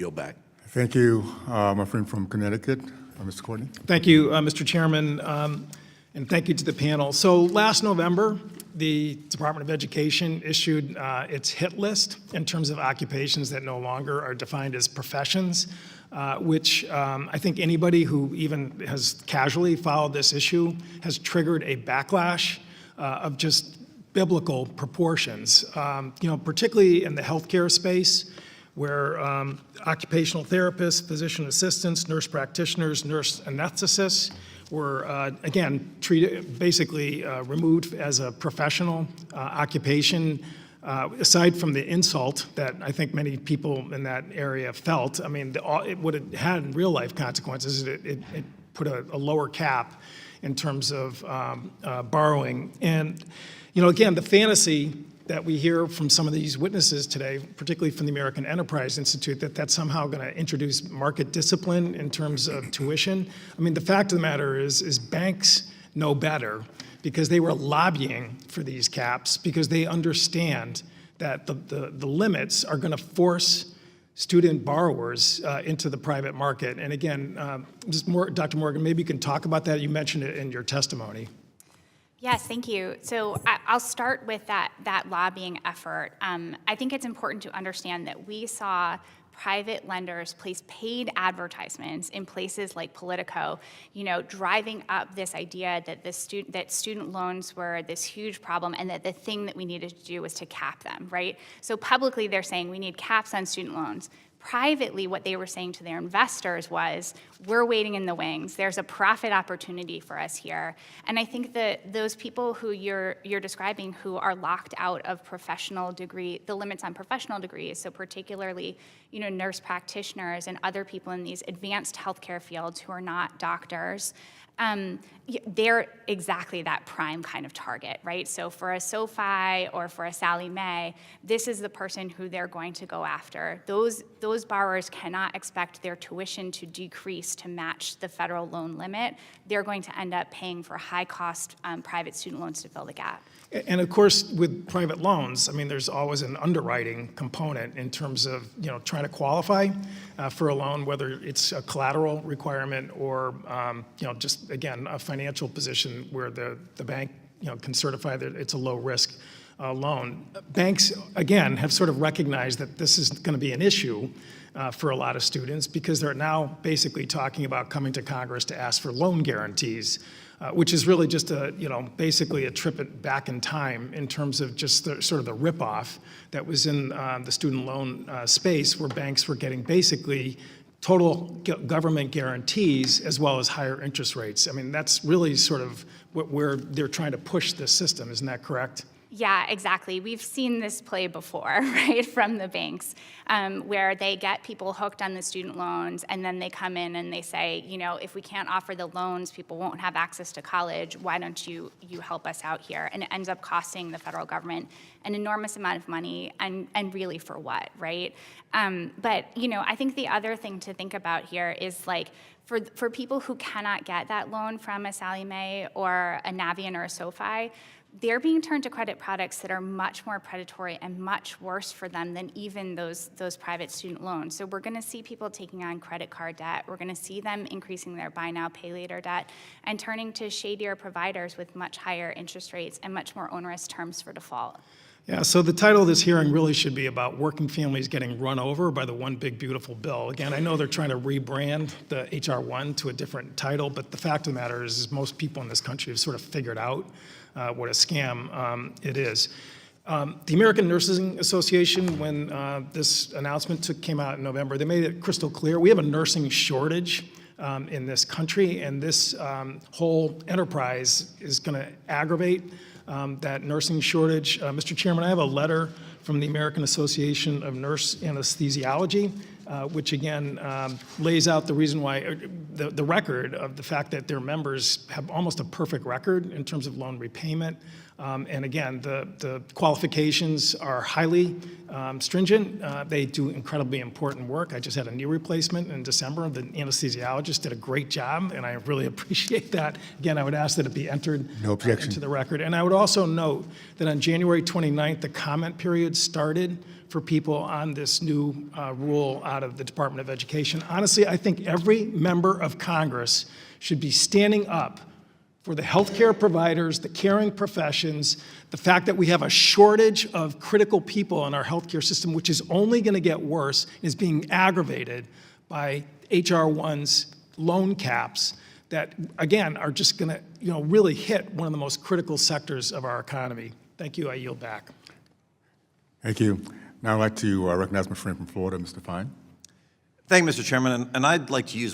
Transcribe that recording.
yield back. Thank you, my friend from Connecticut, Mr. Courtney. Thank you, Mr. Chairman, and thank you to the panel. So last November, the Department of Education issued its hit list in terms of occupations that no longer are defined as professions, which I think anybody who even has casually followed this issue has triggered a backlash of just biblical proportions, particularly in the healthcare space, where occupational therapists, physician assistants, nurse practitioners, nurse anesthetists were, again, treated, basically removed as a professional occupation. Aside from the insult that I think many people in that area felt, I mean, what it had in real life consequences, it put a lower cap in terms of borrowing. And, again, the fantasy that we hear from some of these witnesses today, particularly from the American Enterprise Institute, that that's somehow going to introduce market discipline in terms of tuition. I mean, the fact of the matter is banks know better because they were lobbying for these caps because they understand that the limits are going to force student borrowers into the private market. And again, Dr. Morgan, maybe you can talk about that. You mentioned it in your testimony. Yes, thank you. So I'll start with that lobbying effort. I think it's important to understand that we saw private lenders place paid advertisements in places like Politico, driving up this idea that student loans were this huge problem and that the thing that we needed to do was to cap them, right? So publicly they're saying we need caps on student loans. Privately, what they were saying to their investors was, we're waiting in the wings. There's a profit opportunity for us here. And I think that those people who you're describing who are locked out of the limits on professional degrees, so particularly, nurse practitioners and other people in these advanced healthcare fields who are not doctors, they're exactly that prime kind of target, right? So for a SoFi or for a Sallie Mae, this is the person who they're going to go after. Those borrowers cannot expect their tuition to decrease to match the federal loan limit. They're going to end up paying for high-cost private student loans to fill the gap. And of course, with private loans, I mean, there's always an underwriting component in terms of, trying to qualify for a loan, whether it's a collateral requirement or, just, again, a financial position where the bank, can certify that it's a low-risk loan. Banks, again, have sort of recognized that this is going to be an issue for a lot of students because they're now basically talking about coming to Congress to ask for loan guarantees, which is really just basically a trip back in time in terms of just sort of the ripoff that was in the student loan space where banks were getting basically total government guarantees as well as higher interest rates. I mean, that's really sort of where they're trying to push this system. Isn't that correct? Yeah, exactly. We've seen this play before, right, from the banks, where they get people hooked on the student loans, and then they come in and they say, if we can't offer the loans, people won't have access to college. Why don't you help us out here? And it ends up costing the federal government an enormous amount of money, and really for what, right? But I think the other thing to think about here is for people who cannot get that loan from a Sallie Mae or a Navient or a SoFi, they're being turned to credit products that are much more predatory and much worse for them than even those private student loans. So we're going to see people taking on credit card debt. We're going to see them increasing their buy now, pay later debt and turning to shadier providers with much higher interest rates and much more onerous terms for default. Yeah, so the title of this hearing really should be about working families getting run over by the one big beautiful bill. Again, I know they're trying to rebrand the H.R. 1 to a different title, but the fact of the matter is most people in this country have sort of figured out what a scam it is. The American Nursing Association, when this announcement came out in November, they made it crystal clear. We have a nursing shortage in this country, and this whole enterprise is going to aggravate that nursing shortage. Mr. Chairman, I have a letter from the American Association of Nurse Anesthesiology, which again lays out the reason why, the record of the fact that their members have almost a perfect record in terms of loan repayment, And again, the qualifications are highly stringent. They do incredibly important work. I just had a knee replacement in December. The anesthesiologist did a great job, and I really appreciate that. Again, I would ask that it be entered No objection. into the record. And I would also note that on January 29th, the comment period started for people on this new rule out of the Department of Education. Honestly, I think every member of Congress should be standing up for the healthcare providers, the caring professions, the fact that we have a shortage of critical people in our healthcare system, which is only going to get worse, is being aggravated by H.R. 1's loan caps that, again, are just going to, really hit one of the most critical sectors of our economy. Thank you. I yield back. Thank you. Now I'd like to recognize my friend from Florida, Mr. Fine. Thank you, Mr. Chairman, and I'd like to use